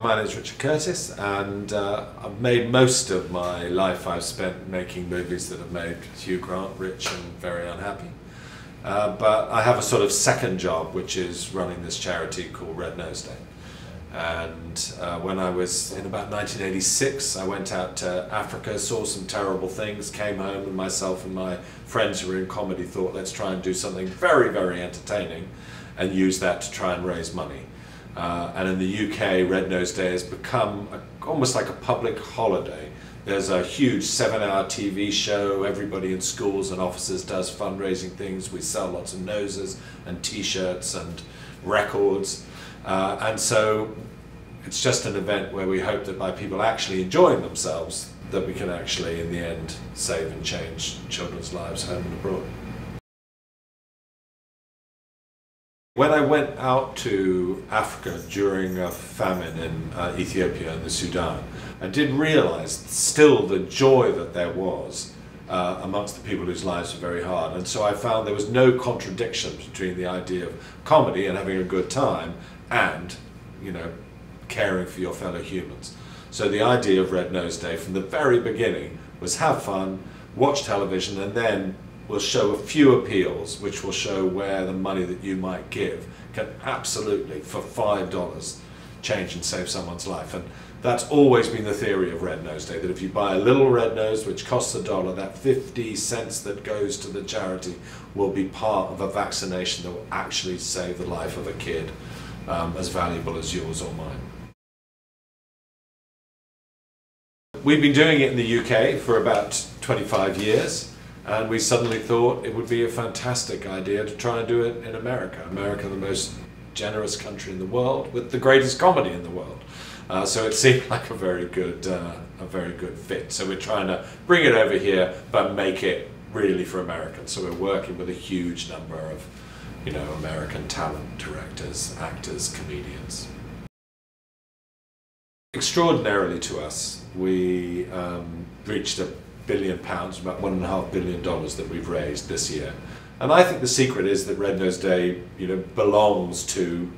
My name is Richard Curtis, and I've made most of my life I've spent making movies that have made Hugh Grant rich and very unhappy. But I have a sort of second job, which is running this charity called Red Nose Day. And when I was in about 1986, I went out to Africa, saw some terrible things, came home, and myself and my friends who were in comedy thought, let's try and do something very, very entertaining and use that to try and raise money. And in the UK, Red Nose Day has become almost like a public holiday. There's a huge 7-hour TV show. Everybody in schools and offices does fundraising things. We sell lots of noses and t-shirts and records. And so it's just an event where we hope that by people actually enjoying themselves, that we can actually, in the end, save and change children's lives home and abroad. When I went out to Africa during a famine in Ethiopia and the Sudan, I did realize still the joy that there was amongst the people whose lives were very hard. And so I found there was no contradiction between the idea of comedy and having a good time and, you know, caring for your fellow humans. So the idea of Red Nose Day from the very beginning was have fun, watch television, and then we'll show a few appeals which will show where the money that you might give can absolutely, for $5, change and save someone's life. And that's always been the theory of Red Nose Day, that if you buy a little red nose which costs $1, that 50 cents that goes to the charity will be part of a vaccination that will actually save the life of a kid as valuable as yours or mine. We've been doing it in the UK for about 25 years. And we suddenly thought it would be a fantastic idea to try and do it in America. America, the most generous country in the world, with the greatest comedy in the world. So it seemed like a very good fit. So we're trying to bring it over here, but make it really for Americans. So we're working with a huge number of, you know, American talent, directors, actors, comedians. Extraordinarily to us, we reached £1 billion, about $1.5 billion that we've raised this year. And I think the secret is that Red Nose Day, you know, belongs to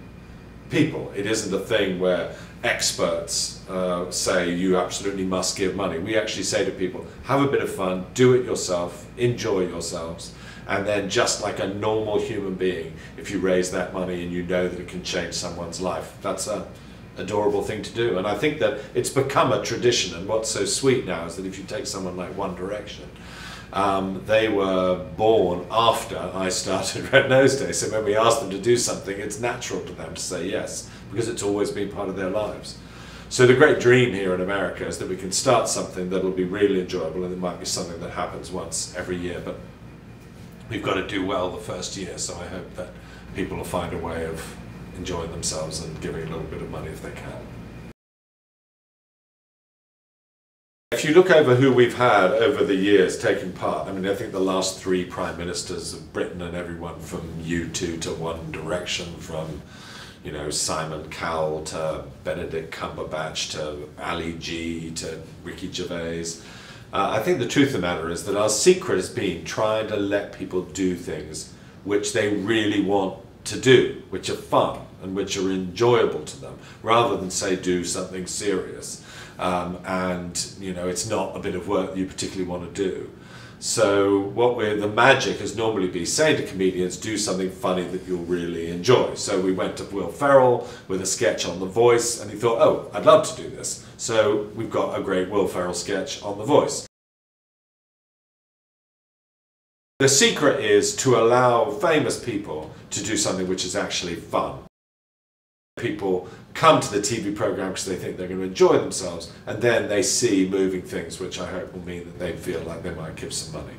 people. It isn't a thing where experts say you absolutely must give money. We actually say to people, have a bit of fun, do it yourself, enjoy yourselves, and then just like a normal human being, if you raise that money and you know that it can change someone's life, that's a adorable thing to do. And I think that it's become a tradition, and what's so sweet now is that if you take someone like One Direction, they were born after I started Red Nose Day, so when we ask them to do something, it's natural to them to say yes, because it's always been part of their lives. So the great dream here in America is that we can start something that'll be really enjoyable, and it might be something that happens once every year, but we've got to do well the first year, so I hope that people will find a way of enjoying themselves and giving a little bit of money if they can. If you look over who we've had over the years taking part, I mean, I think the last 3 Prime Ministers of Britain, and everyone from U2 to One Direction, from, you know, Simon Cowell to Benedict Cumberbatch to Ali G to Ricky Gervais. I think the truth of the matter is that our secret has been trying to let people do things which they really want to do, which are fun and which are enjoyable to them, rather than say do something serious and, you know, it's not a bit of work that you particularly want to do. So the magic has normally been saying to comedians, do something funny that you'll really enjoy. So we went to Will Ferrell with a sketch on The Voice, and he thought, oh, I'd love to do this. So we've got a great Will Ferrell sketch on The Voice. The secret is to allow famous people to do something which is actually fun. People come to the TV program because they think they're going to enjoy themselves, and then they see moving things which I hope will mean that they feel like they might give some money.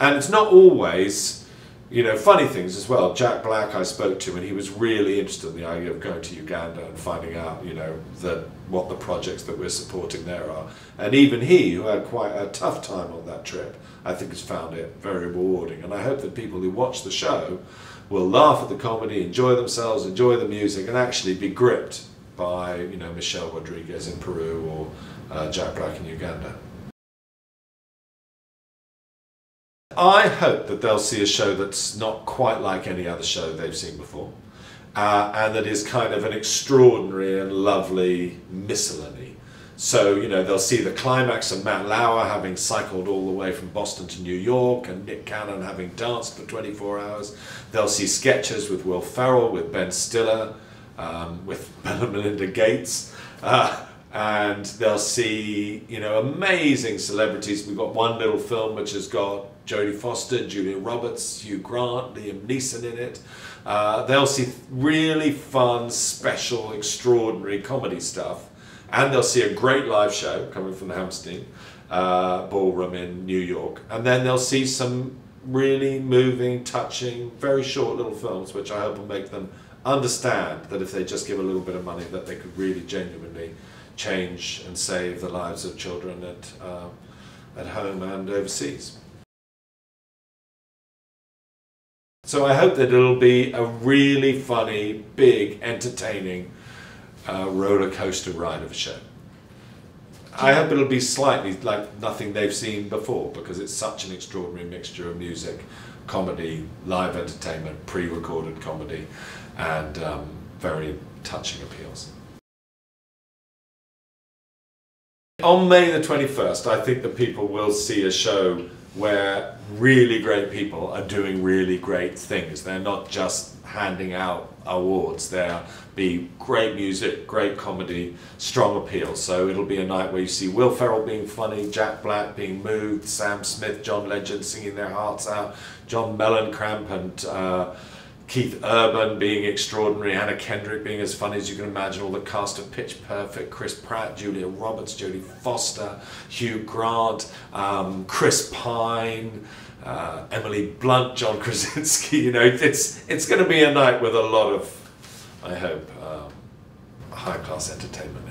And it's not always, you know, funny things as well. Jack Black I spoke to, and he was really interested in the idea of going to Uganda and finding out, you know, what the projects that we're supporting there are. And even he, who had quite a tough time on that trip, I think has found it very rewarding. And I hope that people who watch the show will laugh at the comedy, enjoy themselves, enjoy the music, and actually be gripped by, you know, Michelle Rodriguez in Peru or Jack Black in Uganda. I hope that they'll see a show that's not quite like any other show they've seen before, and that is kind of an extraordinary and lovely miscellany. So, you know, they'll see the climax of Matt Lauer having cycled all the way from Boston to New York and Nick Cannon having danced for 24 hours. They'll see sketches with Will Ferrell, with Ben Stiller, with Bill and Melinda Gates. And they'll see, you know, amazing celebrities. We've got one little film which has got Jodie Foster, Julia Roberts, Hugh Grant, Liam Neeson in it. They'll see really fun, special, extraordinary comedy stuff. And they'll see a great live show coming from the Hammerstein Ballroom in New York. And then they'll see some really moving, touching, very short little films, which I hope will make them understand that if they just give a little bit of money, that they could really genuinely change and save the lives of children at home and overseas. So I hope that it'll be a really funny, big, entertaining roller coaster ride of a show. I hope it'll be slightly like nothing they've seen before, because it's such an extraordinary mixture of music, comedy, live entertainment, pre-recorded comedy, and very touching appeals. On May the 21st, I think that people will see a show where really great people are doing really great things. They're not just handing out awards. There'll be great music, great comedy, strong appeal. So it'll be a night where you see Will Ferrell being funny, Jack Black being moved, Sam Smith, John Legend singing their hearts out, John Mellencamp and Keith Urban being extraordinary, Anna Kendrick being as funny as you can imagine, all the cast of Pitch Perfect, Chris Pratt, Julia Roberts, Jodie Foster, Hugh Grant, Chris Pine, Emily Blunt, John Krasinski. You know, it's going to be a night with a lot of, I hope, high-class entertainment.